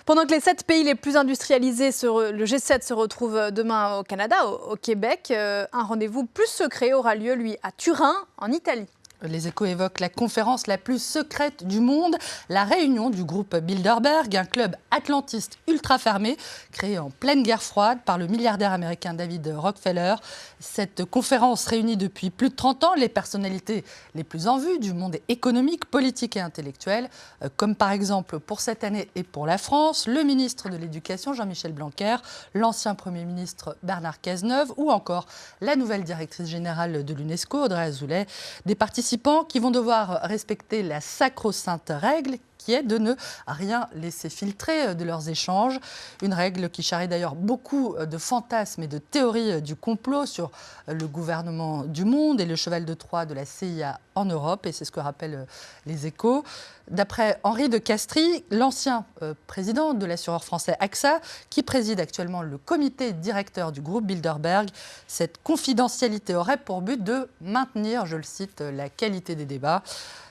Pendant que les 7 pays les plus industrialisés, le G7 se retrouve demain au Canada, au Québec, un rendez-vous plus secret aura lieu, lui, à Turin, en Italie. Les Échos évoquent la conférence la plus secrète du monde, la réunion du groupe Bilderberg, un club atlantiste ultra fermé, créé en pleine guerre froide par le milliardaire américain David Rockefeller. Cette conférence réunit depuis plus de 30 ans les personnalités les plus en vue du monde économique, politique et intellectuel, comme par exemple pour cette année et pour la France, le ministre de l'Éducation Jean-Michel Blanquer, l'ancien Premier ministre Bernard Cazeneuve ou encore la nouvelle directrice générale de l'UNESCO, Audrey Azoulay. Des participants qui vont devoir respecter la sacro-sainte règle qui est de ne rien laisser filtrer de leurs échanges. Une règle qui charrie d'ailleurs beaucoup de fantasmes et de théories du complot sur le gouvernement du monde et le cheval de Troie de la CIA en Europe, et c'est ce que rappellent les Échos. D'après Henri de Castries, l'ancien président de l'assureur français AXA, qui préside actuellement le comité directeur du groupe Bilderberg, cette confidentialité aurait pour but de maintenir, je le cite, la qualité des débats.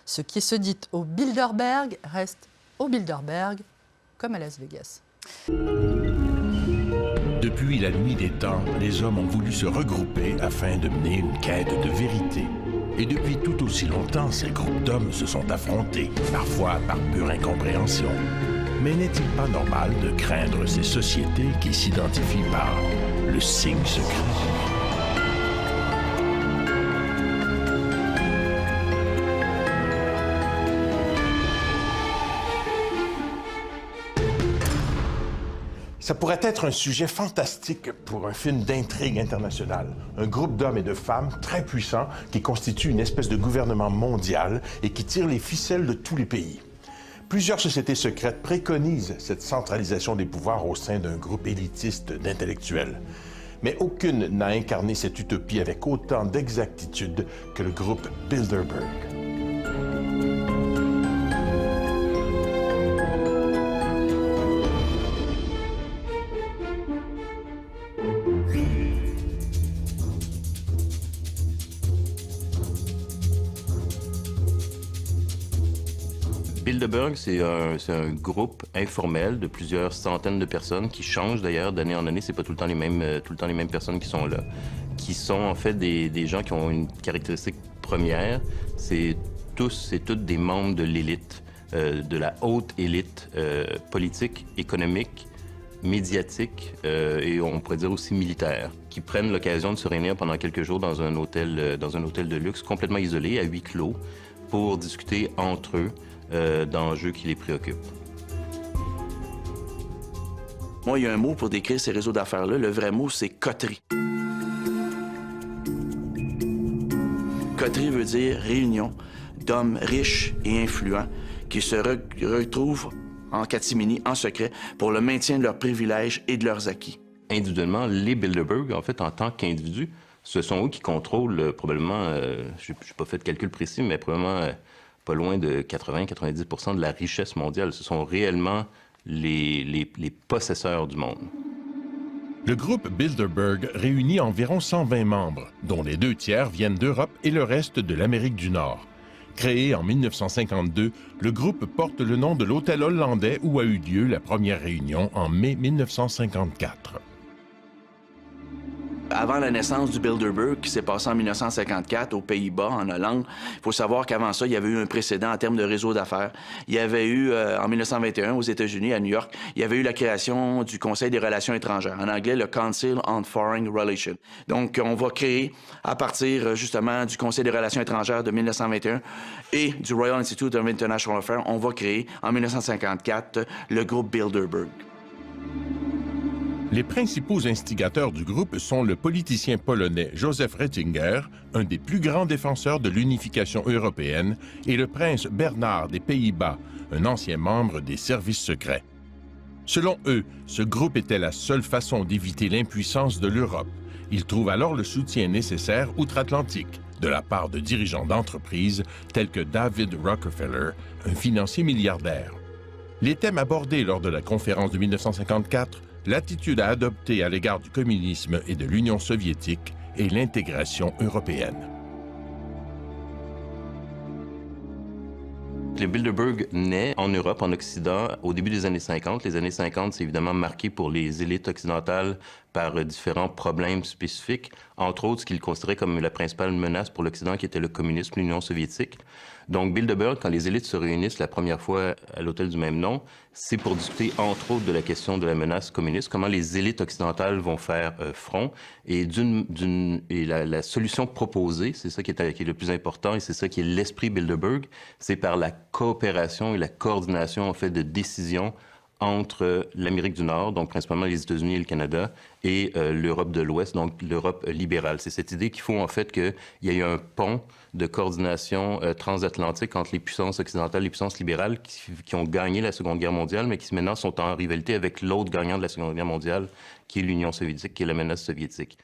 Ce qui se dit au Bilderberg reste au Bilderberg, comme à Las Vegas. Depuis la nuit des temps, les hommes ont voulu se regrouper afin de mener une quête de vérité. Et depuis tout aussi longtemps, ces groupes d'hommes se sont affrontés, parfois par pure incompréhension. Mais n'est-il pas normal de craindre ces sociétés qui s'identifient par le signe secret? Ça pourrait être un sujet fantastique pour un film d'intrigue internationale. Un groupe d'hommes et de femmes très puissants qui constituent une espèce de gouvernement mondial et qui tire les ficelles de tous les pays. Plusieurs sociétés secrètes préconisent cette centralisation des pouvoirs au sein d'un groupe élitiste d'intellectuels. Mais aucune n'a incarné cette utopie avec autant d'exactitude que le groupe Bilderberg. Bilderberg, c'est un groupe informel de plusieurs centaines de personnes qui changent d'ailleurs d'année en année. C'est pas tout le temps les mêmes personnes qui sont là, qui sont en fait des gens qui ont une caractéristique première. C'est toutes des membres de l'élite, de la haute élite politique, économique, médiatique et on pourrait dire aussi militaire, qui prennent l'occasion de se réunir pendant quelques jours dans un hôtel de luxe complètement isolé, à huis clos, pour discuter entre eux d'enjeux qui les préoccupent. Moi, il y a un mot pour décrire ces réseaux d'affaires-là. Le vrai mot, c'est coterie. Coterie veut dire réunion d'hommes riches et influents qui se retrouvent en catimini, en secret, pour le maintien de leurs privilèges et de leurs acquis. Individuellement, les Bilderberg, en fait, en tant qu'individus, ce sont eux qui contrôlent probablement, je n'ai pas fait de calcul précis, mais probablement pas loin de 80-90% de la richesse mondiale. Ce sont réellement les possesseurs du monde. Le groupe Bilderberg réunit environ 120 membres, dont les 2 tiers viennent d'Europe et le reste de l'Amérique du Nord. Créé en 1952, le groupe porte le nom de l'hôtel hollandais où a eu lieu la première réunion en mai 1954. Avant la naissance du Bilderberg, qui s'est passé en 1954 aux Pays-Bas, en Hollande, il faut savoir qu'avant ça, il y avait eu un précédent en termes de réseau d'affaires. Il y avait eu, en 1921, aux États-Unis, à New York, il y avait eu la création du Conseil des relations étrangères, en anglais, le Council on Foreign Relations. Donc, on va créer, à partir, justement, du Conseil des relations étrangères de 1921 et du Royal Institute of International Affairs, on va créer, en 1954, le groupe Bilderberg. Les principaux instigateurs du groupe sont le politicien polonais Joseph Ratzinger, un des plus grands défenseurs de l'unification européenne, et le prince Bernard des Pays-Bas, un ancien membre des services secrets. Selon eux, ce groupe était la seule façon d'éviter l'impuissance de l'Europe. Ils trouvent alors le soutien nécessaire outre-Atlantique, de la part de dirigeants d'entreprises tels que David Rockefeller, un financier milliardaire. Les thèmes abordés lors de la conférence de 1954, l'attitude à adopter à l'égard du communisme et de l'Union soviétique et l'intégration européenne. Le Bilderberg naît en Europe, en Occident, au début des années 50. Les années 50, c'est évidemment marqué pour les élites occidentales par différents problèmes spécifiques, entre autres ce qu'ils considéraient comme la principale menace pour l'Occident, qui était le communisme, l'Union soviétique. Donc Bilderberg, quand les élites se réunissent la première fois à l'hôtel du même nom, c'est pour discuter entre autres de la question de la menace communiste, comment les élites occidentales vont faire front, et la solution proposée, c'est ça qui est le plus important, et c'est ça qui est l'esprit Bilderberg, c'est par la coopération et la coordination en fait de décisions entre l'Amérique du Nord, donc principalement les États-Unis et le Canada, et l'Europe de l'Ouest, donc l'Europe libérale. C'est cette idée qu'il faut en fait qu'il y ait un pont de coordination transatlantique entre les puissances occidentales et les puissances libérales qui ont gagné la Seconde Guerre mondiale, mais qui maintenant sont en rivalité avec l'autre gagnant de la Seconde Guerre mondiale, qui est l'Union soviétique, qui est la menace soviétique.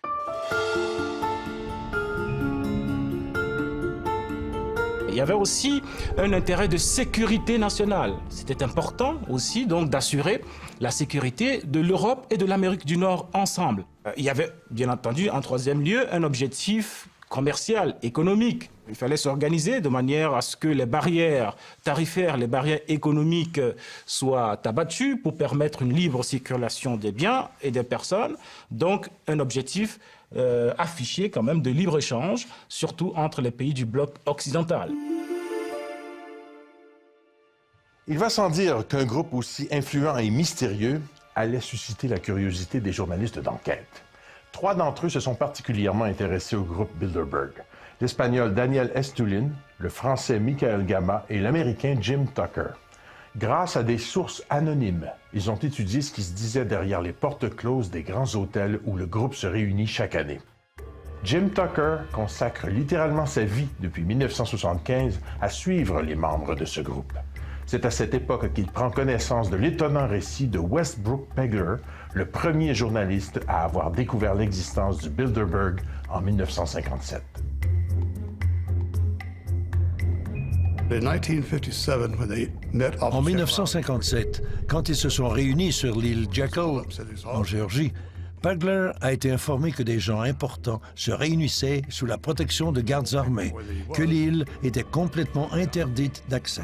Il y avait aussi un intérêt de sécurité nationale. C'était important aussi donc d'assurer la sécurité de l'Europe et de l'Amérique du Nord ensemble. Il y avait bien entendu en troisième lieu un objectif commercial, économique. Il fallait s'organiser de manière à ce que les barrières tarifaires, les barrières économiques soient abattues pour permettre une libre circulation des biens et des personnes. Donc un objectif affiché quand même de libre-échange, surtout entre les pays du bloc occidental. Il va sans dire qu'un groupe aussi influent et mystérieux allait susciter la curiosité des journalistes d'enquête. 3 d'entre eux se sont particulièrement intéressés au groupe Bilderberg. L'Espagnol Daniel Estulin, le Français Michael Gama et l'Américain Jim Tucker. Grâce à des sources anonymes, ils ont étudié ce qui se disait derrière les portes closes des grands hôtels où le groupe se réunit chaque année. Jim Tucker consacre littéralement sa vie depuis 1975 à suivre les membres de ce groupe. C'est à cette époque qu'il prend connaissance de l'étonnant récit de Westbrook Pegler, le premier journaliste à avoir découvert l'existence du Bilderberg en 1957. En 1957, quand ils se sont réunis sur l'île Jekyll, en Géorgie, Pegler a été informé que des gens importants se réunissaient sous la protection de gardes armés, que l'île était complètement interdite d'accès.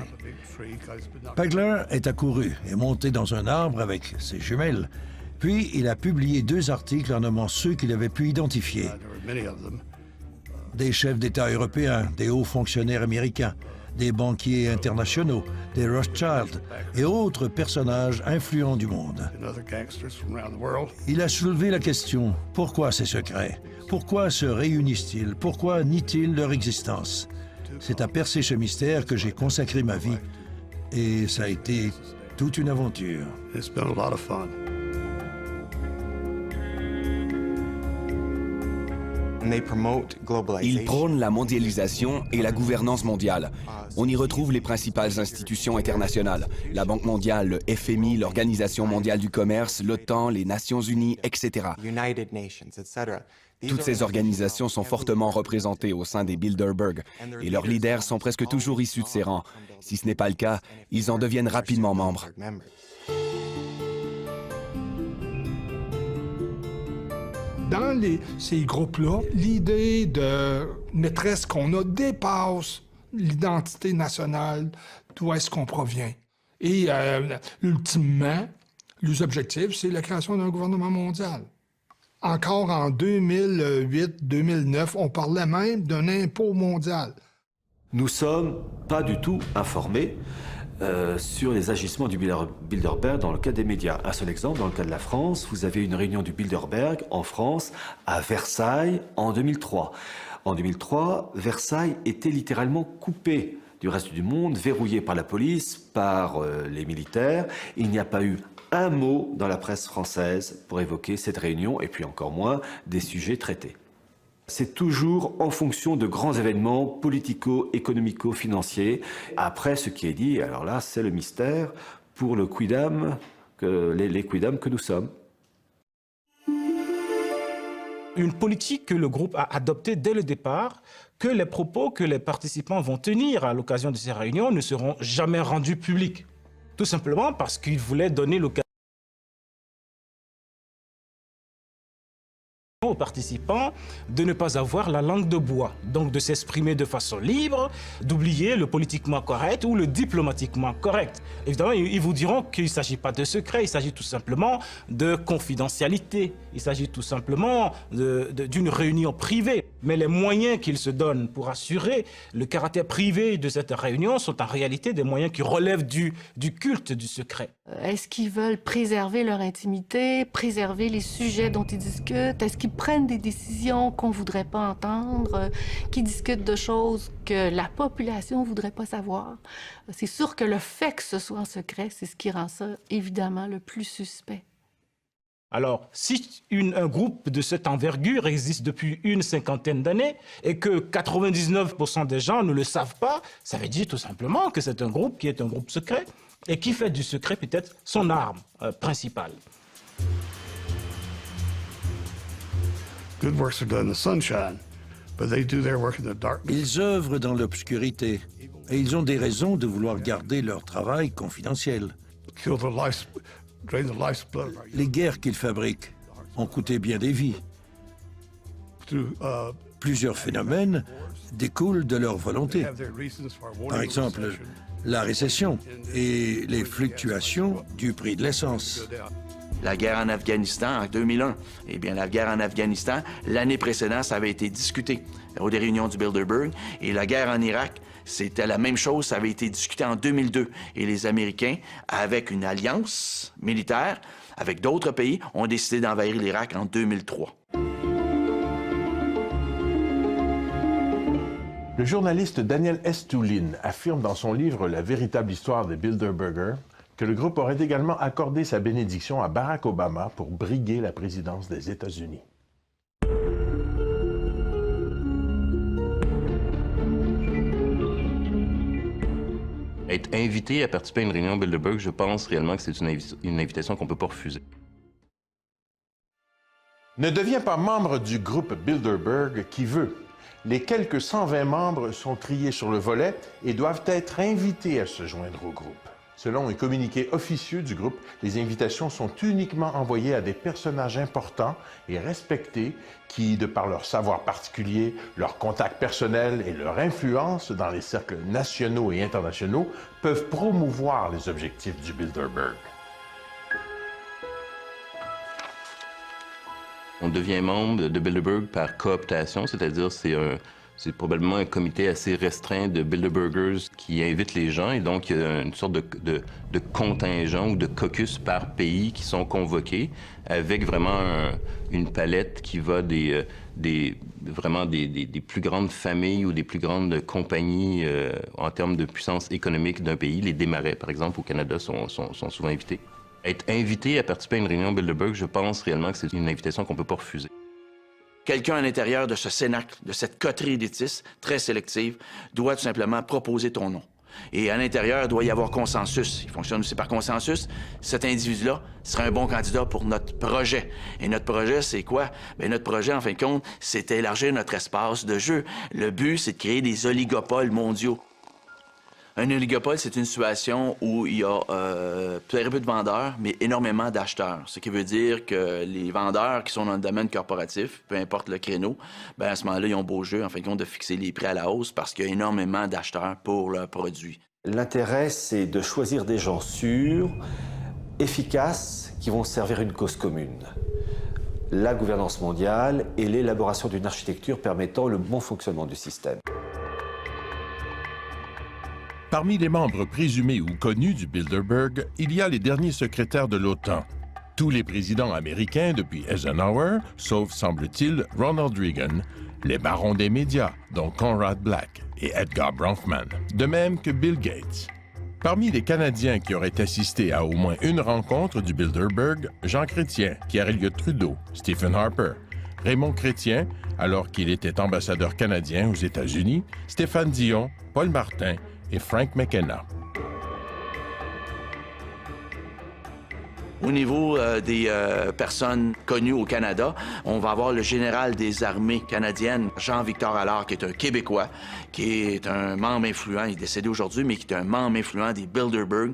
Pegler est accouru et monté dans un arbre avec ses jumelles, puis il a publié 2 articles en nommant ceux qu'il avait pu identifier. Des chefs d'État européens, des hauts fonctionnaires américains, des banquiers internationaux, des Rothschild et autres personnages influents du monde. Il a soulevé la question, pourquoi ces secrets? Pourquoi se réunissent-ils? Pourquoi nient-ils leur existence? C'est à percer ce mystère que j'ai consacré ma vie et ça a été toute une aventure. Ils prônent la mondialisation et la gouvernance mondiale. On y retrouve les principales institutions internationales, la Banque mondiale, le FMI, l'Organisation mondiale du commerce, l'OTAN, les Nations unies, etc. Toutes ces organisations sont fortement représentées au sein des Bilderberg et leurs leaders sont presque toujours issus de ces rangs. Si ce n'est pas le cas, ils en deviennent rapidement membres. Dans ces groupes-là, l'idée de maîtresse qu'on a dépasse l'identité nationale, d'où est-ce qu'on provient. Et ultimement, les objectifs, c'est la création d'un gouvernement mondial. Encore en 2008-2009, on parlait même d'un impôt mondial. Nous sommes pas du tout informés sur les agissements du Bilderberg dans le cadre des médias. Un seul exemple, dans le cas de la France, vous avez une réunion du Bilderberg en France, à Versailles, en 2003. En 2003, Versailles était littéralement coupé du reste du monde, verrouillé par la police, par les militaires. Il n'y a pas eu un mot dans la presse française pour évoquer cette réunion, et puis encore moins des sujets traités. C'est toujours en fonction de grands événements politico-économico-financiers. Après, ce qui est dit, alors là, c'est le mystère pour le quidam, les quidam que nous sommes. Une politique que le groupe a adoptée dès le départ, que les propos que les participants vont tenir à l'occasion de ces réunions ne seront jamais rendus publics. Tout simplement parce qu'ils voulaient donner l'occasion aux aux participants de ne pas avoir la langue de bois, donc de s'exprimer de façon libre, d'oublier le politiquement correct ou le diplomatiquement correct. Évidemment, ils vous diront qu'il ne s'agit pas de secret, il s'agit tout simplement de confidentialité, il s'agit tout simplement d'une réunion privée. Mais les moyens qu'ils se donnent pour assurer le caractère privé de cette réunion sont en réalité des moyens qui relèvent du culte du secret. Est-ce qu'ils veulent préserver leur intimité, préserver les sujets dont ils discutent? Est-ce qu'ils prennent des décisions qu'on ne voudrait pas entendre, qui discutent de choses que la population ne voudrait pas savoir? C'est sûr que le fait que ce soit en secret, c'est ce qui rend ça évidemment le plus suspect. Alors, si un groupe de cette envergure existe depuis une cinquantaine d'années et que 99% des gens ne le savent pas, ça veut dire tout simplement que c'est un groupe qui est un groupe secret et qui fait du secret peut-être son arme principale. Ils œuvrent dans l'obscurité et ils ont des raisons de vouloir garder leur travail confidentiel. Les guerres qu'ils fabriquent ont coûté bien des vies. Plusieurs phénomènes découlent de leur volonté. Par exemple, la récession et les fluctuations du prix de l'essence. La guerre en Afghanistan en 2001. Eh bien, la guerre en Afghanistan, l'année précédente, ça avait été discuté aux réunions du Bilderberg. Et la guerre en Irak, c'était la même chose, ça avait été discuté en 2002. Et les Américains, avec une alliance militaire, avec d'autres pays, ont décidé d'envahir l'Irak en 2003. Le journaliste Daniel Estulin affirme dans son livre « La véritable histoire des Bilderberger » que le groupe aurait également accordé sa bénédiction à Barack Obama pour briguer la présidence des États-Unis. Être invité à participer à une réunion Bilderberg, je pense réellement que c'est une invitation qu'on ne peut pas refuser. Ne deviens pas membre du groupe Bilderberg qui veut. Les quelques 120 membres sont triés sur le volet et doivent être invités à se joindre au groupe. Selon un communiqué officieux du groupe, les invitations sont uniquement envoyées à des personnages importants et respectés qui, de par leur savoir particulier, leur contact personnel et leur influence dans les cercles nationaux et internationaux, peuvent promouvoir les objectifs du Bilderberg. On devient membre de Bilderberg par cooptation, c'est-à-dire c'est probablement un comité assez restreint de Bilderbergers qui invite les gens et donc il y a une sorte de contingent ou de caucus par pays qui sont convoqués avec vraiment une palette qui va des plus grandes familles ou des plus grandes compagnies en termes de puissance économique d'un pays. Les Desmarais, par exemple, au Canada, sont souvent invités. Être invité à participer à une réunion Bilderberg, je pense réellement que c'est une invitation qu'on ne peut pas refuser. Quelqu'un à l'intérieur de ce cénacle, de cette coterie élitistes très sélective, doit tout simplement proposer ton nom. Et à l'intérieur, il doit y avoir consensus. Il fonctionne aussi par consensus. Cet individu-là sera un bon candidat pour notre projet. Et notre projet, c'est quoi? Bien, notre projet, en fin de compte, c'est élargir notre espace de jeu. Le but, c'est de créer des oligopoles mondiaux. Un oligopole, c'est une situation où il y a très peu de vendeurs, mais énormément d'acheteurs. Ce qui veut dire que les vendeurs qui sont dans le domaine corporatif, peu importe le créneau, bien à ce moment-là, ils ont beau jeu, en fin de compte, de fixer les prix à la hausse parce qu'il y a énormément d'acheteurs pour leurs produits. L'intérêt, c'est de choisir des gens sûrs, efficaces, qui vont servir une cause commune. La gouvernance mondiale et l'élaboration d'une architecture permettant le bon fonctionnement du système. Parmi les membres présumés ou connus du Bilderberg, il y a les derniers secrétaires de l'OTAN. Tous les présidents américains depuis Eisenhower, sauf, semble-t-il, Ronald Reagan, les barons des médias, dont Conrad Black et Edgar Bronfman, de même que Bill Gates. Parmi les Canadiens qui auraient assisté à au moins une rencontre du Bilderberg, Jean Chrétien, Pierre-Éliott Trudeau, Stephen Harper, Raymond Chrétien, alors qu'il était ambassadeur canadien aux États-Unis, Stéphane Dion, Paul Martin et Frank McKenna. Au niveau des personnes connues au Canada, on va avoir le général des armées canadiennes, Jean-Victor Allard, qui est un Québécois, qui est un membre influent, il est décédé aujourd'hui, mais qui est un membre influent des Bilderberg.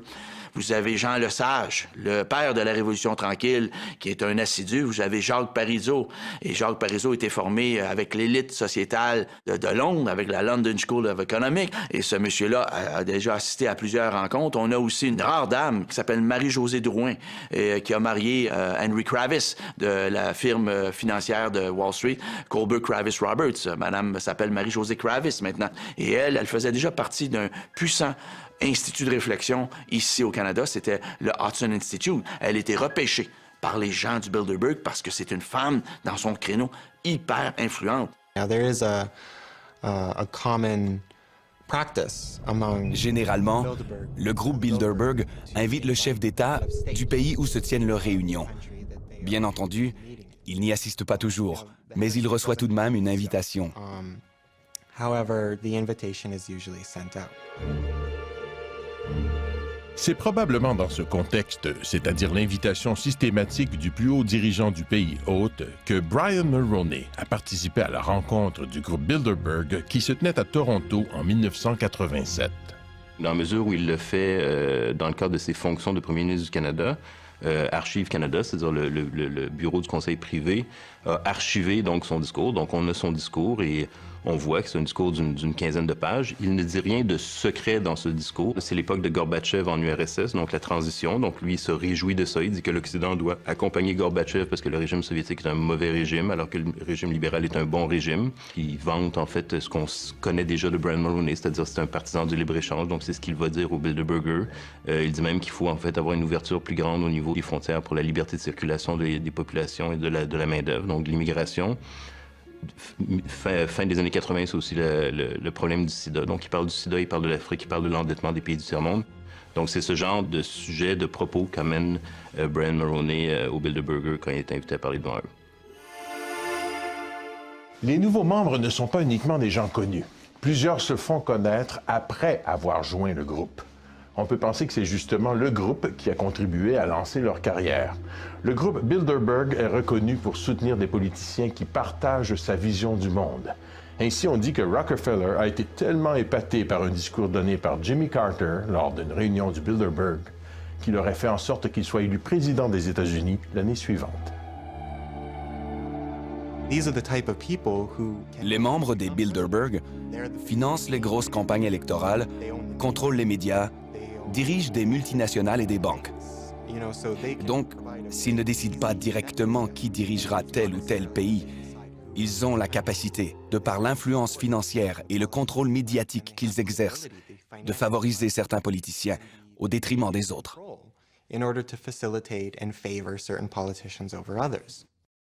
Vous avez Jean Lesage, le père de la Révolution tranquille, qui est un assidu. Vous avez Jacques Parizeau. Et Jacques Parizeau était formé avec l'élite sociétale de Londres, avec la London School of Economics. Et ce monsieur-là a déjà assisté à plusieurs rencontres. On a aussi une rare dame qui s'appelle Marie-Josée Drouin, qui a marié Henry Kravis de la firme financière de Wall Street, Colbert Kravis Roberts. Madame s'appelle Marie-Josée Kravis maintenant. Et elle faisait déjà partie d'un puissant institut de réflexion ici au Canada. C'était le Hudson Institute. Elle était repêchée par les gens du Bilderberg parce que c'est une femme dans son créneau hyper influente. Généralement, le groupe Bilderberg invite le chef d'État du pays où se tiennent leurs réunions. Bien entendu, il n'y assiste pas toujours, mais il reçoit tout de même une invitation. C'est probablement dans ce contexte, c'est-à-dire l'invitation systématique du plus haut dirigeant du pays hôte, que Brian Mulroney a participé à la rencontre du groupe Bilderberg qui se tenait à Toronto en 1987. Dans la mesure où il le fait dans le cadre de ses fonctions de premier ministre du Canada, Archives Canada, c'est-à-dire le bureau du conseil privé, a archivé donc son discours. Donc on a son discours et on voit que c'est un discours d'une quinzaine de pages. Il ne dit rien de secret dans ce discours. C'est l'époque de Gorbatchev en URSS, donc la transition. Donc lui, il se réjouit de ça. Il dit que l'Occident doit accompagner Gorbatchev parce que le régime soviétique est un mauvais régime, alors que le régime libéral est un bon régime. Il vante en fait ce qu'on connaît déjà de Brian Mulroney, c'est-à-dire c'est un partisan du libre-échange. Donc c'est ce qu'il va dire au Bilderberger. Il dit même qu'il faut en fait avoir une ouverture plus grande au niveau des frontières pour la liberté de circulation des populations et de la main-d'œuvre, donc de l'immigration. Fin des années 80, c'est aussi le problème du sida. Donc, il parle du sida, il parle de l'Afrique, il parle de l'endettement des pays du tiers-monde. Donc, c'est ce genre de sujet, de propos qu'amène Brian Mulroney au Bilderberger quand il est invité à parler devant eux. Les nouveaux membres ne sont pas uniquement des gens connus. Plusieurs se font connaître après avoir joint le groupe. On peut penser que c'est justement le groupe qui a contribué à lancer leur carrière. Le groupe Bilderberg est reconnu pour soutenir des politiciens qui partagent sa vision du monde. Ainsi, on dit que Rockefeller a été tellement épaté par un discours donné par Jimmy Carter lors d'une réunion du Bilderberg qu'il aurait fait en sorte qu'il soit élu président des États-Unis l'année suivante. Les membres des Bilderberg financent les grosses campagnes électorales, contrôlent les médias, dirigent des multinationales et des banques. Donc, s'ils ne décident pas directement qui dirigera tel ou tel pays, ils ont la capacité, de par l'influence financière et le contrôle médiatique qu'ils exercent, de favoriser certains politiciens au détriment des autres.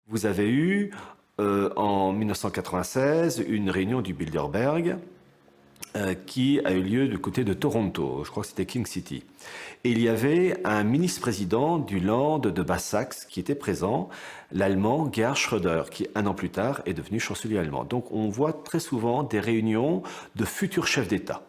Vous avez eu, en 1996, une réunion du Bilderberg qui a eu lieu du côté de Toronto, je crois que c'était King City. Et il y avait un ministre-président du Land de Basse-Saxe qui était présent, l'Allemand Gerhard Schröder, qui un an plus tard est devenu chancelier allemand. Donc on voit très souvent des réunions de futurs chefs d'État.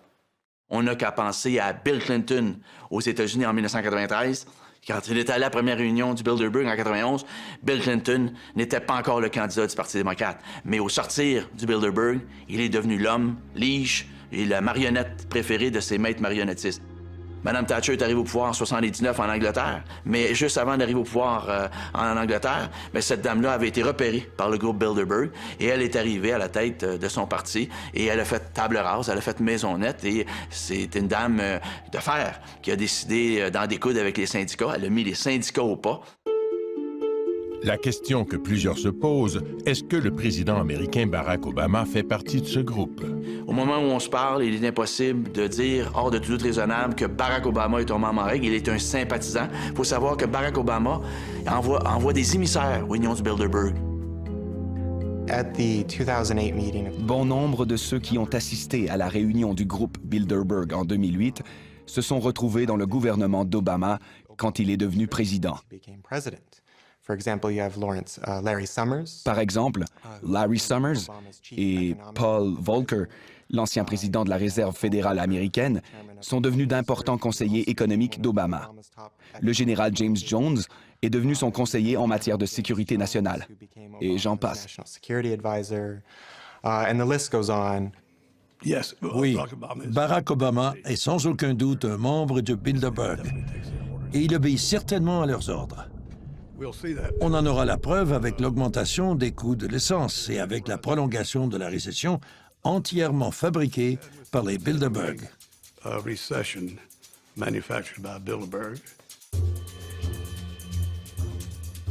On n'a qu'à penser à Bill Clinton aux États-Unis en 1993. Quand il était à la première réunion du Bilderberg en 91, Bill Clinton n'était pas encore le candidat du Parti démocrate. Mais au sortir du Bilderberg, il est devenu l'homme, lige et la marionnette préférée de ses maîtres marionnettistes. Madame Thatcher est arrivée au pouvoir en 79 en Angleterre, mais juste avant d'arriver au pouvoir en Angleterre, mais cette dame-là avait été repérée par le groupe Bilderberg et elle est arrivée à la tête de son parti et elle a fait table rase, elle a fait maison nette et c'est une dame de fer qui a décidé d'en découdre avec les syndicats. Elle a mis les syndicats au pas. La question que plusieurs se posent, est-ce que le président américain Barack Obama fait partie de ce groupe? Au moment où on se parle, il est impossible de dire, hors de tout doute raisonnable, que Barack Obama est un membre en règle. Il est un sympathisant. Il faut savoir que Barack Obama envoie des émissaires aux réunions du Bilderberg. Bon nombre de ceux qui ont assisté à la réunion du groupe Bilderberg en 2008 se sont retrouvés dans le gouvernement d'Obama quand il est devenu président. Par exemple, Larry Summers et Paul Volcker, l'ancien président de la Réserve fédérale américaine, sont devenus d'importants conseillers économiques d'Obama. Le général James Jones est devenu son conseiller en matière de sécurité nationale. Et j'en passe. Oui, Barack Obama est sans aucun doute un membre de Bilderberg. Et il obéit certainement à leurs ordres. On en aura la preuve avec l'augmentation des coûts de l'essence et avec la prolongation de la récession entièrement fabriquée par les Bilderberg.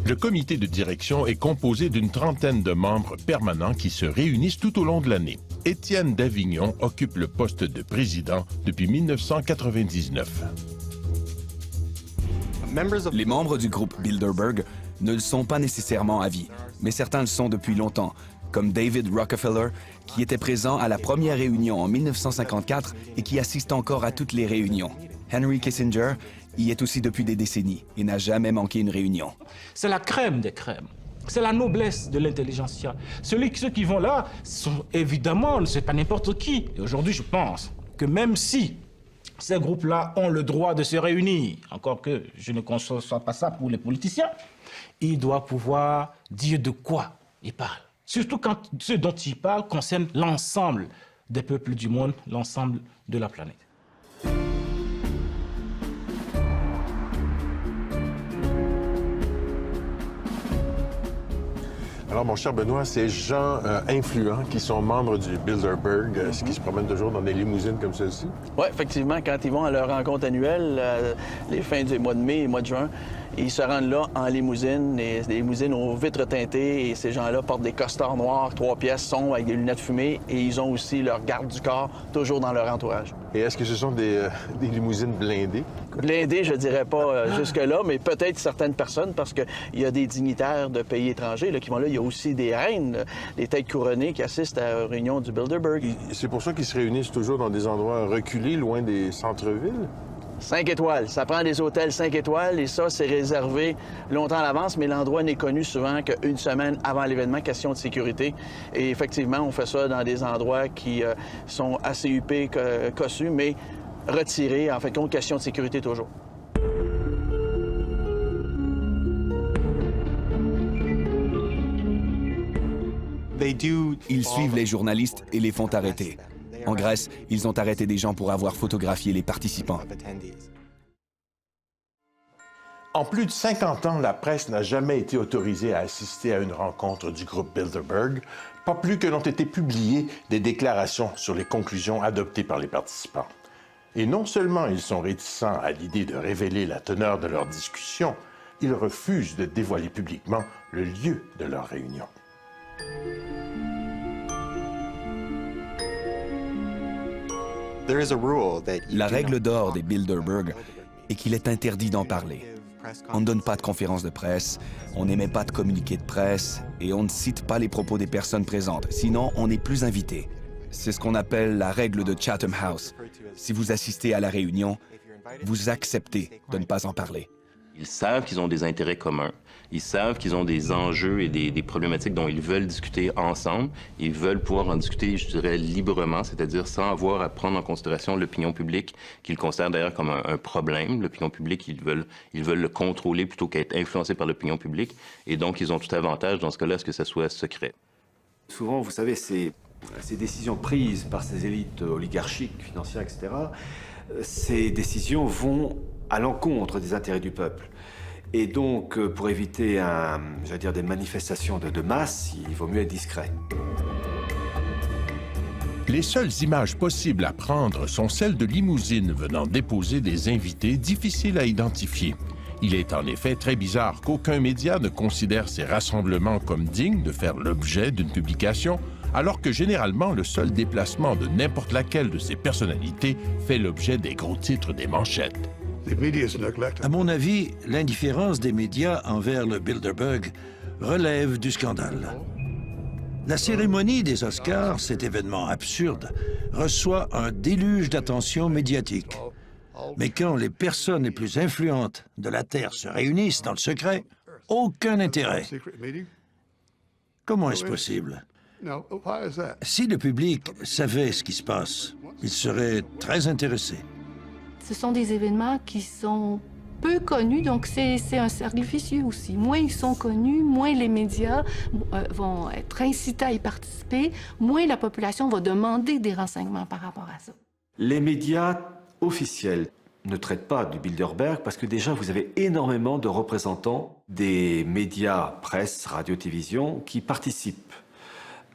Le comité de direction est composé d'une trentaine de membres permanents qui se réunissent tout au long de l'année. Étienne Davignon occupe le poste de président depuis 1999. Les membres du groupe Bilderberg ne le sont pas nécessairement à vie, mais certains le sont depuis longtemps, comme David Rockefeller, qui était présent à la première réunion en 1954 et qui assiste encore à toutes les réunions. Henry Kissinger y est aussi depuis des décennies et n'a jamais manqué une réunion. C'est la crème des crèmes. C'est la noblesse de l'intelligentsia. Ceux qui vont là sont évidemment, c'est pas n'importe qui. Et aujourd'hui, je pense que même si ces groupes-là ont le droit de se réunir, encore que je ne conçois pas ça pour les politiciens, ils doivent pouvoir dire de quoi ils parlent. Surtout quand ce dont ils parlent concerne l'ensemble des peuples du monde, l'ensemble de la planète. Alors, mon cher Benoît, ces gens influents qui sont membres du Bilderberg, qui se promènent toujours dans des limousines comme celle-ci? Oui, effectivement, quand ils vont à leur rencontre annuelle, les fins du mois de mai et mois de juin, ils se rendent là en limousine, et des limousines aux vitres teintées, et ces gens-là portent des costards noirs, 3 pièces, sombres, avec des lunettes fumées, et ils ont aussi leur garde du corps, toujours dans leur entourage. Et est-ce que ce sont des limousines blindées? Blindées, je dirais pas jusque-là, mais peut-être certaines personnes, parce qu'il y a des dignitaires de pays étrangers là, qui vont là. Il y a aussi des reines, des têtes couronnées qui assistent à la réunion du Bilderberg. C'est pour ça qu'ils se réunissent toujours dans des endroits reculés, loin des centres-villes? 5 étoiles. Ça prend des hôtels 5 étoiles et ça, c'est réservé longtemps à l'avance, mais l'endroit n'est connu souvent qu'une semaine avant l'événement, question de sécurité. Et effectivement, on fait ça dans des endroits qui sont assez huppés, cossus, mais retirés, en fait, compte, question de sécurité toujours. Ils suivent les journalistes et les font arrêter. En Grèce, ils ont arrêté des gens pour avoir photographié les participants. En plus de 50 ans, la presse n'a jamais été autorisée à assister à une rencontre du groupe Bilderberg, pas plus que n'ont été publiées des déclarations sur les conclusions adoptées par les participants. Et non seulement ils sont réticents à l'idée de révéler la teneur de leurs discussions, ils refusent de dévoiler publiquement le lieu de leur réunion. La règle d'or des Bilderberg est qu'il est interdit d'en parler. On ne donne pas de conférences de presse, on n'émet pas de communiqués de presse et on ne cite pas les propos des personnes présentes, sinon on n'est plus invité. C'est ce qu'on appelle la règle de Chatham House. Si vous assistez à la réunion, vous acceptez de ne pas en parler. Ils savent qu'ils ont des intérêts communs. Ils savent qu'ils ont des enjeux et des problématiques dont ils veulent discuter ensemble. Ils veulent pouvoir en discuter, je dirais, librement, c'est-à-dire sans avoir à prendre en considération l'opinion publique, qu'ils considèrent d'ailleurs comme un problème. L'opinion publique, ils veulent le contrôler plutôt qu'être influencés par l'opinion publique. Et donc, ils ont tout avantage, dans ce cas-là, à ce que ça soit secret. Souvent, vous savez, ces décisions prises par ces élites oligarchiques, financières, etc., ces décisions vont à l'encontre des intérêts du peuple. Et donc, pour éviter des manifestations de masse, il vaut mieux être discret. Les seules images possibles à prendre sont celles de limousines venant déposer des invités difficiles à identifier. Il est en effet très bizarre qu'aucun média ne considère ces rassemblements comme dignes de faire l'objet d'une publication, alors que généralement le seul déplacement de n'importe laquelle de ces personnalités fait l'objet des gros titres des manchettes. À mon avis, l'indifférence des médias envers le Bilderberg relève du scandale. La cérémonie des Oscars, cet événement absurde, reçoit un déluge d'attention médiatique. Mais quand les personnes les plus influentes de la Terre se réunissent dans le secret, aucun intérêt. Comment est-ce possible? Si le public savait ce qui se passe, il serait très intéressé. Ce sont des événements qui sont peu connus, donc c'est un cercle vicieux aussi. Moins ils sont connus, moins les médias vont être incités à y participer, moins la population va demander des renseignements par rapport à ça. Les médias officiels ne traitent pas du Bilderberg parce que déjà, vous avez énormément de représentants des médias, presse, radio, télévision, qui participent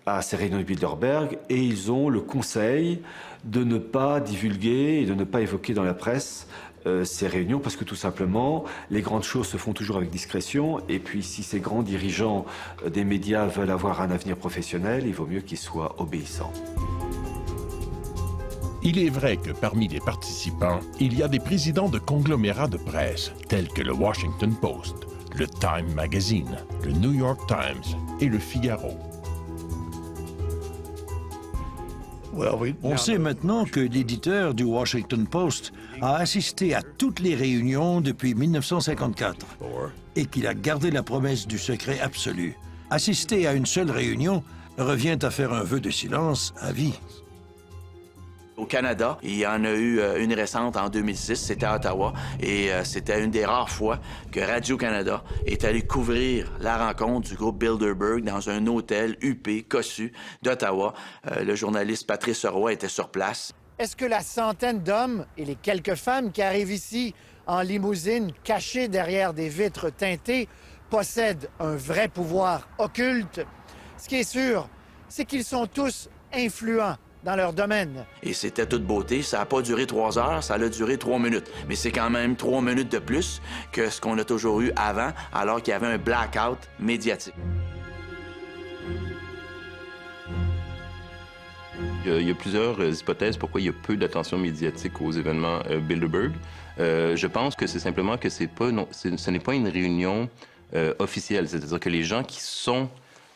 à ces réunions du Bilderberg et ils ont le conseil de ne pas divulguer et de ne pas évoquer dans la presse ces réunions parce que tout simplement, les grandes choses se font toujours avec discrétion et puis si ces grands dirigeants des médias veulent avoir un avenir professionnel, il vaut mieux qu'ils soient obéissants. Il est vrai que parmi les participants, il y a des présidents de conglomérats de presse, tels que le Washington Post, le Time Magazine, le New York Times et le Figaro. On sait maintenant que l'éditeur du Washington Post a assisté à toutes les réunions depuis 1954 et qu'il a gardé la promesse du secret absolu. Assister à une seule réunion revient à faire un vœu de silence à vie. Au Canada, il y en a eu une récente en 2006, c'était à Ottawa, et c'était une des rares fois que Radio-Canada est allé couvrir la rencontre du groupe Bilderberg dans un hôtel huppé, cossu d'Ottawa. Le journaliste Patrice Roy était sur place. Est-ce que la centaine d'hommes et les quelques femmes qui arrivent ici en limousine, cachées derrière des vitres teintées, possèdent un vrai pouvoir occulte? Ce qui est sûr, c'est qu'ils sont tous influents dans leur domaine. Et c'était toute beauté. Ça n'a pas duré 3 heures, ça a duré 3 minutes. Mais c'est quand même 3 minutes de plus que ce qu'on a toujours eu avant, alors qu'il y avait un blackout médiatique. Il y a plusieurs hypothèses pourquoi il y a peu d'attention médiatique aux événements Bilderberg. Je pense que c'est simplement que ce n'est pas une réunion officielle. C'est-à-dire que les gens qui sont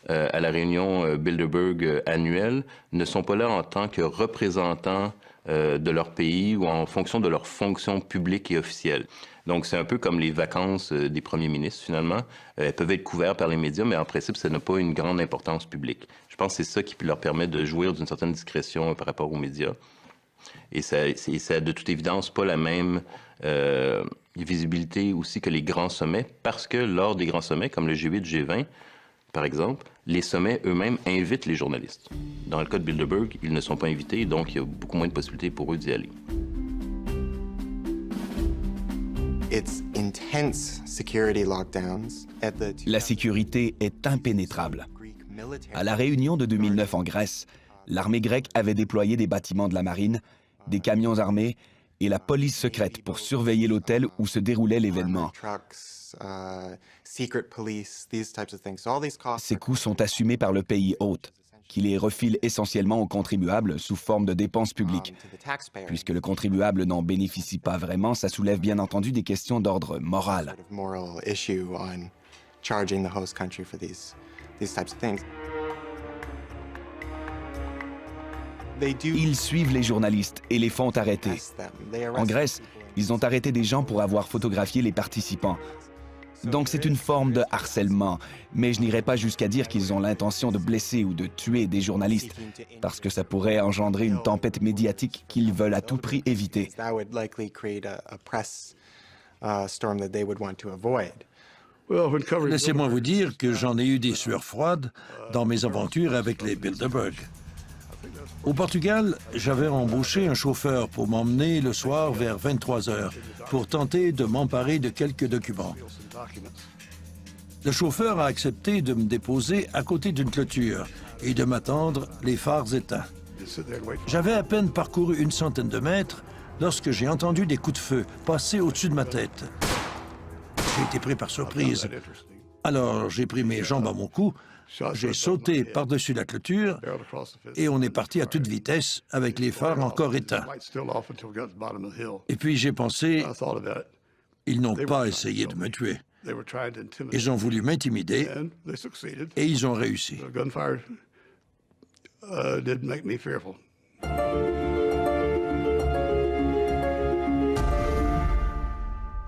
à la réunion Bilderberg annuelle ne sont pas là en tant que représentants de leur pays ou en fonction de leur fonction publique et officielle. Donc, c'est un peu comme les vacances des premiers ministres, finalement. Elles peuvent être couvertes par les médias, mais en principe, ça n'a pas une grande importance publique. Je pense que c'est ça qui leur permet de jouir d'une certaine discrétion par rapport aux médias. Et ça a de toute évidence pas la même visibilité aussi que les grands sommets, parce que lors des grands sommets, comme le G8, G20, par exemple, les sommets eux-mêmes invitent les journalistes. Dans le cas de Bilderberg, ils ne sont pas invités, donc il y a beaucoup moins de possibilités pour eux d'y aller. La sécurité est impénétrable. À la réunion de 2009 en Grèce, l'armée grecque avait déployé des bâtiments de la marine, des camions armés et la police secrète pour surveiller l'hôtel où se déroulait l'événement. Ces coûts sont assumés par le pays hôte, qui les refile essentiellement aux contribuables sous forme de dépenses publiques. Puisque le contribuable n'en bénéficie pas vraiment, ça soulève bien entendu des questions d'ordre moral. Ils suivent les journalistes et les font arrêter. En Grèce, ils ont arrêté des gens pour avoir photographié les participants. Donc c'est une forme de harcèlement, mais je n'irai pas jusqu'à dire qu'ils ont l'intention de blesser ou de tuer des journalistes, parce que ça pourrait engendrer une tempête médiatique qu'ils veulent à tout prix éviter. Laissez-moi vous dire que j'en ai eu des sueurs froides dans mes aventures avec les Bilderberg. Au Portugal, j'avais embauché un chauffeur pour m'emmener le soir vers 23 heures pour tenter de m'emparer de quelques documents. Le chauffeur a accepté de me déposer à côté d'une clôture et de m'attendre les phares éteints. J'avais à peine parcouru une centaine de mètres lorsque j'ai entendu des coups de feu passer au-dessus de ma tête. J'ai été pris par surprise. Alors, j'ai pris mes jambes à mon cou, j'ai sauté par-dessus la clôture et on est parti à toute vitesse avec les phares encore éteints. Et puis j'ai pensé, ils n'ont pas essayé de me tuer. Ils ont voulu m'intimider et ils ont réussi.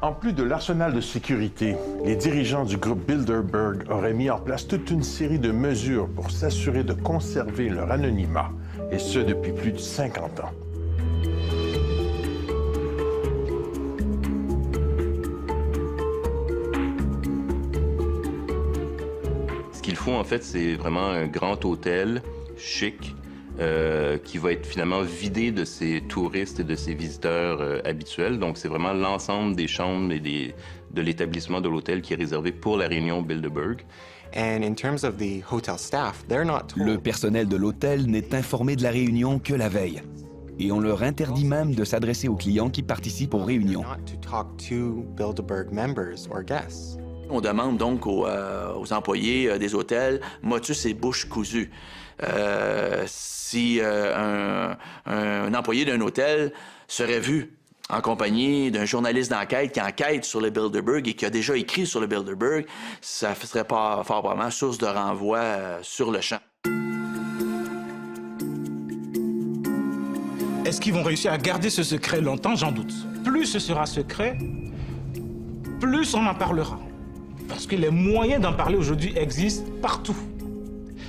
En plus de l'arsenal de sécurité, les dirigeants du groupe Bilderberg auraient mis en place toute une série de mesures pour s'assurer de conserver leur anonymat, et ce depuis plus de 50 ans. faut, en fait, c'est vraiment un grand hôtel chic qui va être finalement vidé de ses touristes et de ses visiteurs habituels. Donc, c'est vraiment l'ensemble des chambres et de l'établissement de l'hôtel qui est réservé pour la réunion Bilderberg. Le personnel de l'hôtel n'est informé de la réunion que la veille. Et on leur interdit même de s'adresser aux clients qui participent aux réunions. On demande donc aux employés des hôtels motus et bouche cousue. Si un employé d'un hôtel serait vu en compagnie d'un journaliste d'enquête qui enquête sur le Bilderberg et qui a déjà écrit sur le Bilderberg, ça serait pas fort probablement source de renvoi sur le champ. Est-ce qu'ils vont réussir à garder ce secret longtemps? J'en doute. Plus ce sera secret, plus on en parlera. Parce que les moyens d'en parler aujourd'hui existent partout.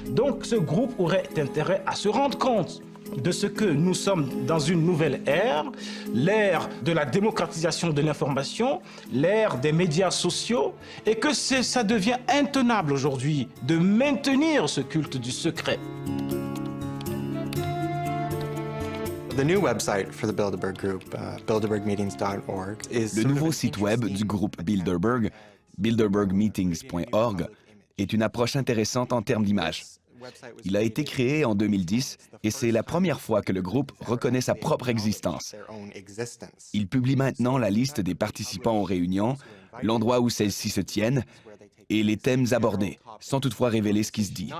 Donc ce groupe aurait intérêt à se rendre compte de ce que nous sommes dans une nouvelle ère, l'ère de la démocratisation de l'information, l'ère des médias sociaux, et que ça devient intenable aujourd'hui de maintenir ce culte du secret. Le nouveau site web du groupe Bilderberg, bilderbergmeetings.org, est une approche intéressante en termes d'image. Il a été créé en 2010 et c'est la première fois que le groupe reconnaît sa propre existence. Il publie maintenant la liste des participants aux réunions, l'endroit où celles-ci se tiennent et les thèmes abordés, sans toutefois révéler ce qui se dit.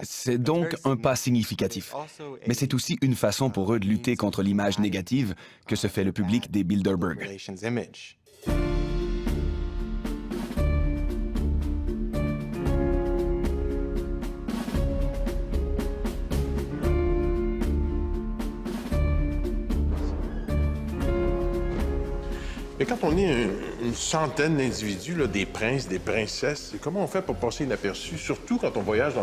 C'est donc un pas significatif, mais c'est aussi une façon pour eux de lutter contre l'image négative que se fait le public des Bilderberg. Mais quand on est une centaine d'individus, là, des princes, des princesses, comment on fait pour passer inaperçu, surtout quand on voyage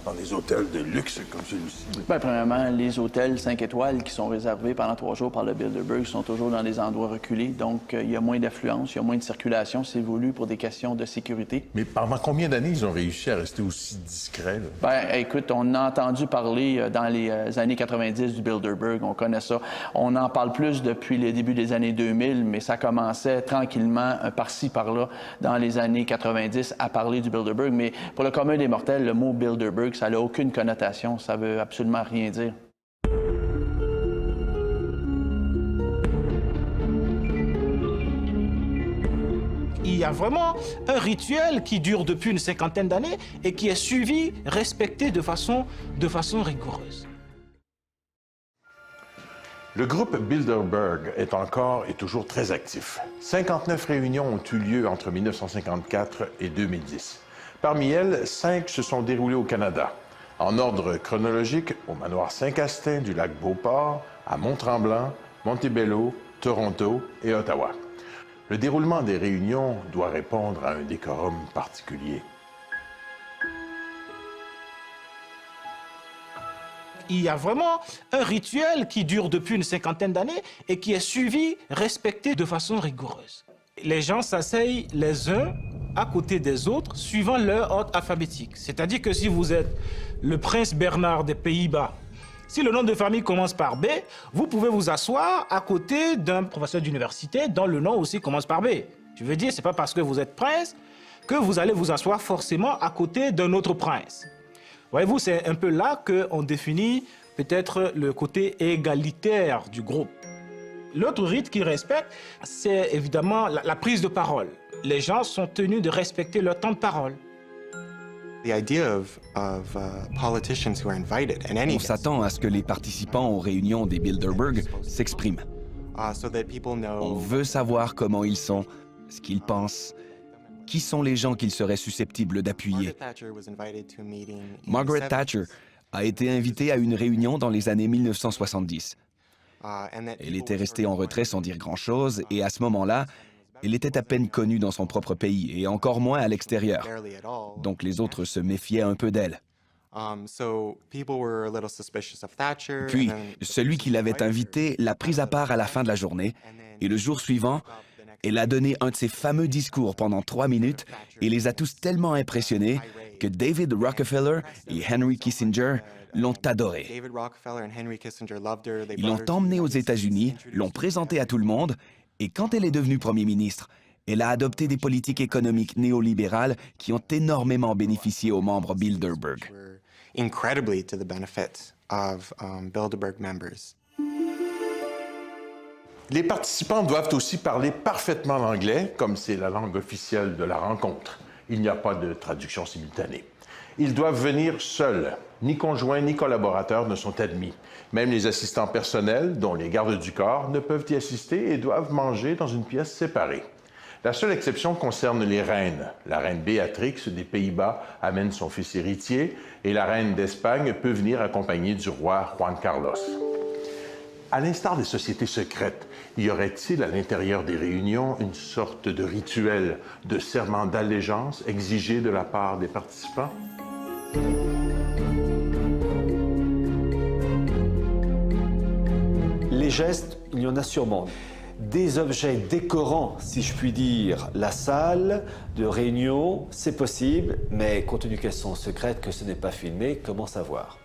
dans des hôtels de luxe comme celui-ci? Bien, premièrement, les hôtels 5 étoiles qui sont réservés pendant 3 jours par le Bilderberg sont toujours dans des endroits reculés, donc il y a moins d'affluence, il y a moins de circulation, c'est voulu pour des questions de sécurité. Mais pendant combien d'années ils ont réussi à rester aussi discrets? Là? Bien, écoute, on a entendu parler dans les années 90 du Bilderberg, on connaît ça. On en parle plus depuis le début des années 2000, mais ça commençait tranquillement, par-ci, par-là, dans les années 90, à parler du Bilderberg. Mais pour le commun des mortels, le mot Bilderberg, ça n'a aucune connotation, ça veut absolument rien dire. Il y a vraiment un rituel qui dure depuis une cinquantaine d'années et qui est suivi, respecté de façon rigoureuse. Le groupe Bilderberg est encore et toujours très actif. 59 réunions ont eu lieu entre 1954 et 2010. Parmi elles, 5 se sont déroulées au Canada. En ordre chronologique, au manoir Saint-Castin du lac Beauport, à Mont-Tremblant, Montebello, Toronto et Ottawa. Le déroulement des réunions doit répondre à un décorum particulier. Il y a vraiment un rituel qui dure depuis une cinquantaine d'années et qui est suivi, respecté de façon rigoureuse. Les gens s'asseyent les uns à côté des autres suivant leur ordre alphabétique. C'est-à-dire que si vous êtes le prince Bernard des Pays-Bas, si le nom de famille commence par B, vous pouvez vous asseoir à côté d'un professeur d'université dont le nom aussi commence par B. Je veux dire, c'est pas parce que vous êtes prince que vous allez vous asseoir forcément à côté d'un autre prince. Voyez-vous, c'est un peu là qu'on définit peut-être le côté égalitaire du groupe. L'autre rite qu'ils respectent, c'est évidemment la prise de parole. Les gens sont tenus de respecter leur temps de parole. On s'attend à ce que les participants aux réunions des Bilderberg s'expriment. On veut savoir comment ils sont, ce qu'ils pensent. Qui sont les gens qu'ils seraient susceptibles d'appuyer? Margaret Thatcher a été invitée à une réunion dans les années 1970. Elle était restée en retrait sans dire grand-chose et à ce moment-là, elle était à peine connue dans son propre pays et encore moins à l'extérieur. Donc les autres se méfiaient un peu d'elle. Puis, celui qui l'avait invitée l'a prise à part à la fin de la journée et le jour suivant, Elle a donné un de ses fameux discours pendant 3 minutes et les a tous tellement impressionnés que David Rockefeller et Henry Kissinger l'ont adorée. Ils l'ont emmenée aux États-Unis, l'ont présentée à tout le monde, et quand elle est devenue Premier ministre, elle a adopté des politiques économiques néolibérales qui ont énormément bénéficié aux membres Bilderberg. Les participants doivent aussi parler parfaitement l'anglais, comme c'est la langue officielle de la rencontre. Il n'y a pas de traduction simultanée. Ils doivent venir seuls. Ni conjoints ni collaborateurs ne sont admis. Même les assistants personnels, dont les gardes du corps, ne peuvent y assister et doivent manger dans une pièce séparée. La seule exception concerne les reines. La reine Béatrix des Pays-Bas amène son fils héritier et la reine d'Espagne peut venir accompagnée du roi Juan Carlos. À l'instar des sociétés secrètes, y aurait-il à l'intérieur des réunions une sorte de rituel de serment d'allégeance exigé de la part des participants? Les gestes, il y en a sûrement. Des objets décorant, si je puis dire, la salle de réunion, c'est possible, mais compte tenu qu'elles sont secrètes, que ce n'est pas filmé, comment savoir?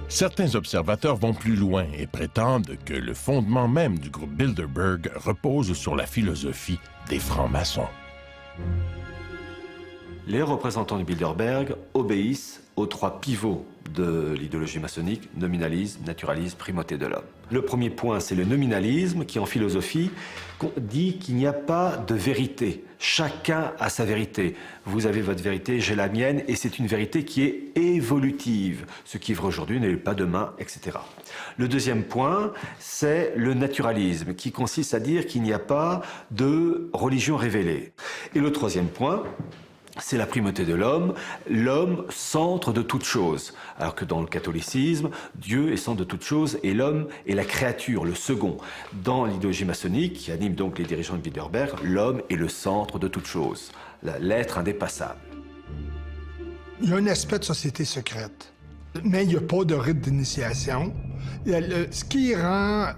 Certains observateurs vont plus loin et prétendent que le fondement même du groupe Bilderberg repose sur la philosophie des francs-maçons. Les représentants du Bilderberg obéissent aux 3 pivots de l'idéologie maçonnique: nominalisme, naturalisme, primauté de l'homme. Le premier point, c'est le nominalisme, qui en philosophie dit qu'il n'y a pas de vérité. Chacun a sa vérité. Vous avez votre vérité, j'ai la mienne, et c'est une vérité qui est évolutive. Ce qui est vrai aujourd'hui n'est pas demain, etc. Le deuxième point, c'est le naturalisme, qui consiste à dire qu'il n'y a pas de religion révélée. Et le troisième point, c'est la primauté de l'homme, centre de toute chose. Alors que dans le catholicisme, Dieu est centre de toute chose et l'homme est la créature, le second. Dans l'idéologie maçonnique, qui anime donc les dirigeants de Bilderberg, l'homme est le centre de toute chose, l'être indépassable. Il y a un aspect de société secrète, mais il n'y a pas de rite d'initiation. Ce qui rend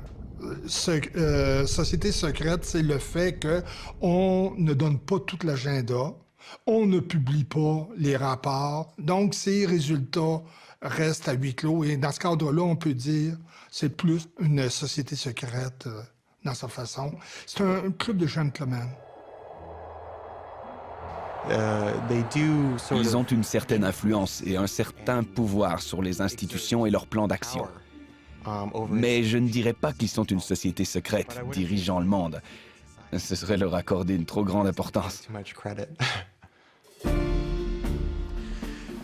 société secrète, c'est le fait qu'on ne donne pas tout l'agenda. On ne publie pas les rapports, donc ces résultats restent à huis clos. Et dans ce cadre-là, on peut dire que c'est plus une société secrète dans sa façon. C'est un club de gentlemen. Ils ont une certaine influence et un certain pouvoir sur les institutions et leurs plans d'action. Mais je ne dirais pas qu'ils sont une société secrète dirigeant le monde. Ce serait leur accorder une trop grande importance.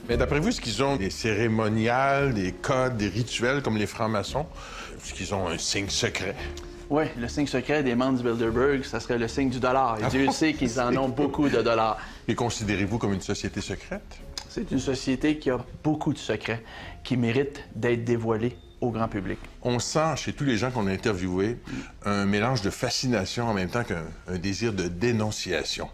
Mais d'après vous, est-ce qu'ils ont des cérémoniales, des codes, des rituels comme les francs-maçons? Est-ce qu'ils ont un signe secret? Oui, le signe secret des membres du Bilderberg, ça serait le signe du dollar. Et Dieu sait qu'ils en ont beaucoup de dollars. Et considérez-vous comme une société secrète? C'est une société qui a beaucoup de secrets, qui méritent d'être dévoilés au grand public. On sent chez tous les gens qu'on a interviewés un mélange de fascination en même temps qu'un désir de dénonciation.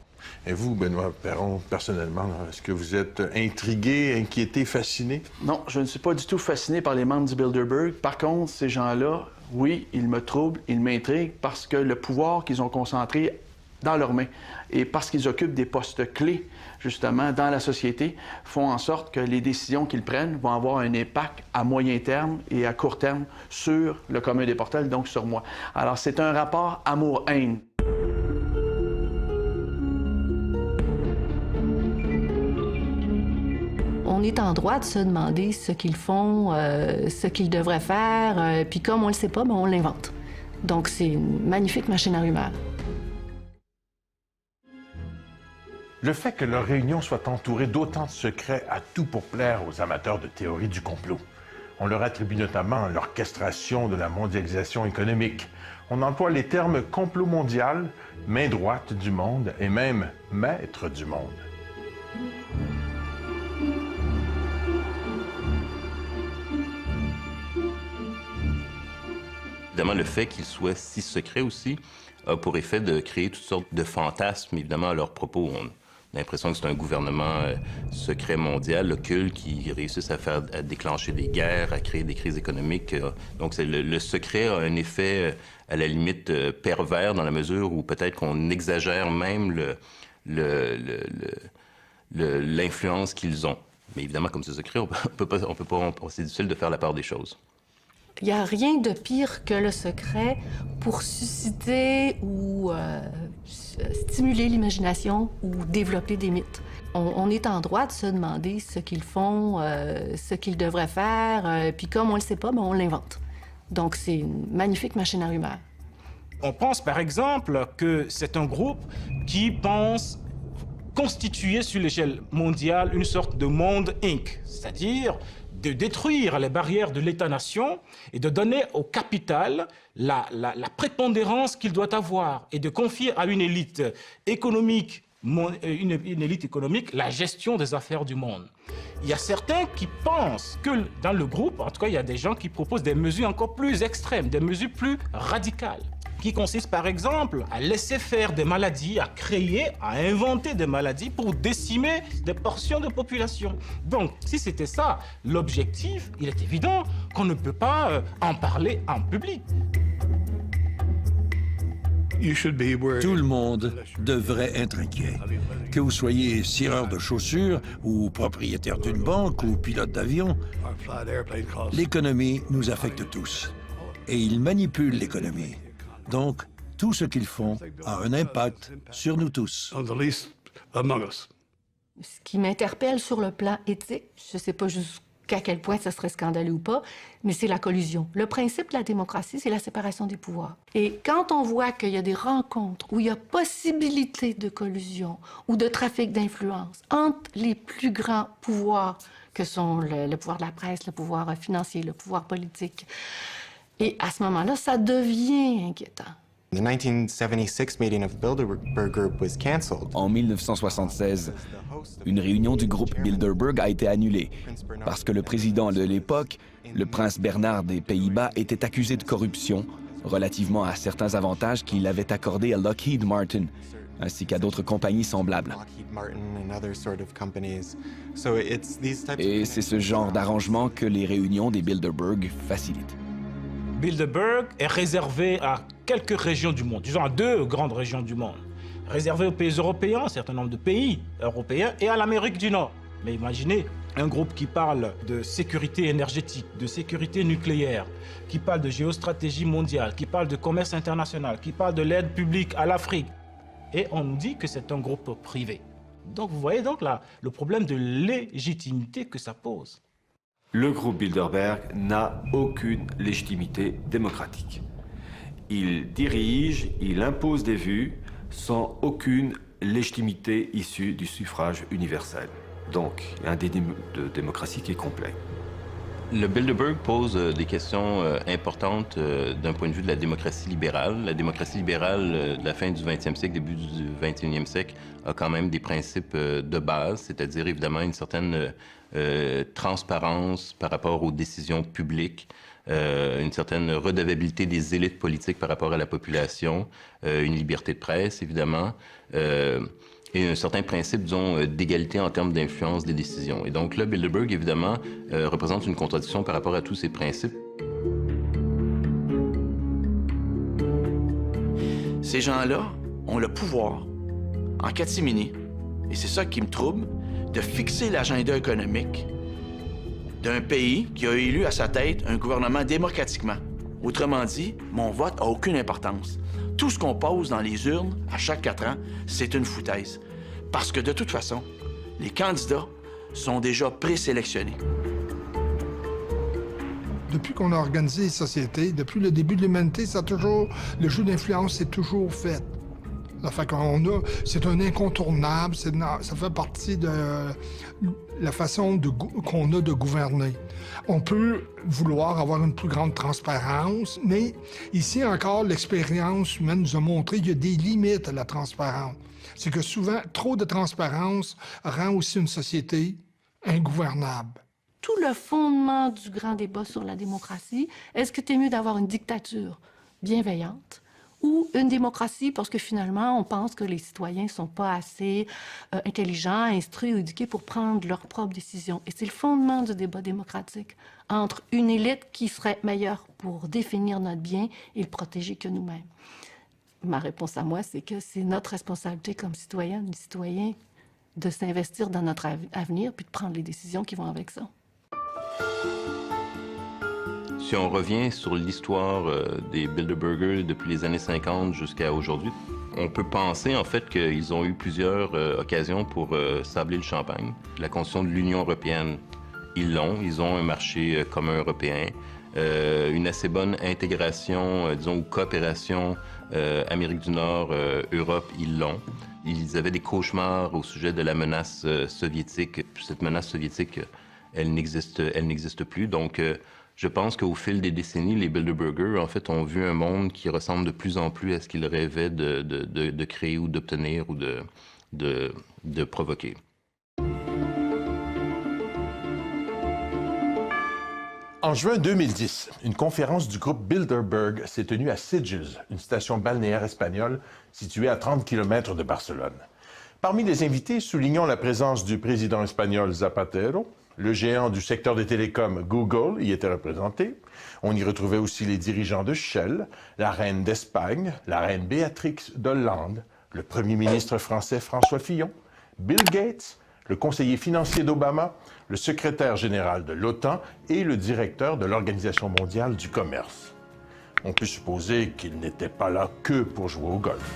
Et vous, Benoît Perron, personnellement, est-ce que vous êtes intrigué, inquiété, fasciné? Non, je ne suis pas du tout fasciné par les membres du Bilderberg. Par contre, ces gens-là, oui, ils me troublent, ils m'intriguent parce que le pouvoir qu'ils ont concentré dans leurs mains et parce qu'ils occupent des postes clés, justement, dans la société, font en sorte que les décisions qu'ils prennent vont avoir un impact à moyen terme et à court terme sur le commun des mortels, donc sur moi. Alors, c'est un rapport amour-haine. On est en droit de se demander ce qu'ils font, ce qu'ils devraient faire, puis comme on ne le sait pas, ben on l'invente. Donc, c'est une magnifique machine à rumeurs. Le fait que leur réunion soit entourée d'autant de secrets a tout pour plaire aux amateurs de théorie du complot. On leur attribue notamment l'orchestration de la mondialisation économique. On emploie les termes complot mondial, main droite du monde et même maître du monde. Évidemment, le fait qu'ils soient si secrets aussi a pour effet de créer toutes sortes de fantasmes, évidemment, à leur propos. On l'impression que c'est un gouvernement secret mondial, occulte, qui réussisse à déclencher des guerres, à créer des crises économiques. Donc le secret a un effet, à la limite, pervers, dans la mesure où peut-être qu'on exagère même l'influence qu'ils ont. Mais évidemment, comme c'est secret, c'est difficile de faire la part des choses. Il n'y a rien de pire que le secret pour susciter ou stimuler l'imagination ou développer des mythes. On est en droit de se demander ce qu'ils font, ce qu'ils devraient faire, puis comme on ne le sait pas, on l'invente. Donc c'est une magnifique machine à rumeurs. On pense par exemple que c'est un groupe qui pense constituer sur l'échelle mondiale une sorte de monde Inc., c'est-à-dire de détruire les barrières de l'État-nation et de donner au capital la prépondérance qu'il doit avoir et de confier à une élite économique, la gestion des affaires du monde. Il y a certains qui pensent que dans le groupe, en tout cas, il y a des gens qui proposent des mesures encore plus extrêmes, des mesures plus radicales, qui consiste par exemple à laisser faire des maladies, à créer, à inventer des maladies pour décimer des portions de population. Donc, si c'était ça l'objectif, il est évident qu'on ne peut pas en parler en public. Tout le monde devrait être inquiet. Que vous soyez cireur de chaussures ou propriétaire d'une banque ou pilote d'avion, l'économie nous affecte tous. Et ils manipulent l'économie. Donc, tout ce qu'ils font a un impact sur nous tous. Ce qui m'interpelle sur le plan éthique, je ne sais pas jusqu'à quel point ça serait scandaleux ou pas, mais c'est la collusion. Le principe de la démocratie, c'est la séparation des pouvoirs. Et quand on voit qu'il y a des rencontres où il y a possibilité de collusion ou de trafic d'influence entre les plus grands pouvoirs que sont le pouvoir de la presse, le pouvoir financier, le pouvoir politique, et à ce moment-là, ça devient inquiétant. The 1976 meeting of the Bilderberg Group was canceled. En 1976, une réunion du groupe Bilderberg a été annulée parce que le président de l'époque, le prince Bernhard des Pays-Bas, était accusé de corruption relativement à certains avantages qu'il avait accordés à Lockheed Martin, ainsi qu'à d'autres compagnies semblables. Et c'est ce genre d'arrangement que les réunions des Bilderberg facilitent. Bilderberg est réservé à quelques régions du monde, disons à 2 grandes régions du monde, réservé aux pays européens, un certain nombre de pays européens, et à l'Amérique du Nord. Mais imaginez un groupe qui parle de sécurité énergétique, de sécurité nucléaire, qui parle de géostratégie mondiale, qui parle de commerce international, qui parle de l'aide publique à l'Afrique. Et on nous dit que c'est un groupe privé. Donc vous voyez donc là le problème de légitimité que ça pose. Le groupe Bilderberg n'a aucune légitimité démocratique. Il dirige, il impose des vues sans aucune légitimité issue du suffrage universel. Donc, il y a un déni de démocratie qui est complet. Le Bilderberg pose des questions importantes d'un point de vue de la démocratie libérale. La démocratie libérale de la fin du 20e siècle, début du 21e siècle, a quand même des principes de base, c'est-à-dire évidemment une certaine transparence par rapport aux décisions publiques, une certaine redevabilité des élites politiques par rapport à la population, une liberté de presse, évidemment, et un certain principe, disons, d'égalité en termes d'influence des décisions. Et donc là, Bilderberg, évidemment, représente une contradiction par rapport à tous ces principes. Ces gens-là ont le pouvoir, en catimini, et c'est ça qui me trouble, de fixer l'agenda économique d'un pays qui a élu à sa tête un gouvernement démocratiquement. Autrement dit, mon vote n'a aucune importance. Tout ce qu'on pose dans les urnes à chaque 4 ans, c'est une foutaise. Parce que de toute façon, les candidats sont déjà présélectionnés. Depuis qu'on a organisé les sociétés, depuis le début de l'humanité, le jeu d'influence s'est toujours fait. Ça fait c'est un incontournable, ça fait partie de la façon qu'on a de gouverner. On peut vouloir avoir une plus grande transparence, mais ici encore, l'expérience humaine nous a montré qu'il y a des limites à la transparence. C'est que souvent, trop de transparence rend aussi une société ingouvernable. Tout le fondement du grand débat sur la démocratie, est-ce que c'est mieux d'avoir une dictature bienveillante ou une démocratie parce que finalement, on pense que les citoyens ne sont pas assez intelligents, instruits ou éduqués pour prendre leurs propres décisions. Et c'est le fondement du débat démocratique entre une élite qui serait meilleure pour définir notre bien et le protéger que nous-mêmes. Ma réponse à moi, c'est que c'est notre responsabilité comme citoyennes et citoyens de s'investir dans notre avenir puis de prendre les décisions qui vont avec ça. Si on revient sur l'histoire des Bilderberger depuis les années 50 jusqu'à aujourd'hui, on peut penser en fait qu'ils ont eu plusieurs occasions pour sabler le champagne. La Constitution de l'Union européenne, ils ont un marché commun européen, une assez bonne intégration, disons, ou coopération Amérique du Nord, Europe, ils l'ont. Ils avaient des cauchemars au sujet de la menace soviétique. Cette menace soviétique, elle n'existe plus. Donc, je pense qu'au fil des décennies, les Bilderberger, en fait, ont vu un monde qui ressemble de plus en plus à ce qu'ils rêvaient de créer ou d'obtenir ou de provoquer. En juin 2010, une conférence du groupe Bilderberg s'est tenue à Sitges, une station balnéaire espagnole située à 30 km de Barcelone. Parmi les invités, soulignons la présence du président espagnol Zapatero. Le géant du secteur des télécoms Google y était représenté. On y retrouvait aussi les dirigeants de Shell, la reine d'Espagne, la reine Béatrix d'Hollande, le premier ministre français François Fillon, Bill Gates, le conseiller financier d'Obama, le secrétaire général de l'OTAN et le directeur de l'Organisation mondiale du commerce. On peut supposer qu'ils n'étaient pas là que pour jouer au golf.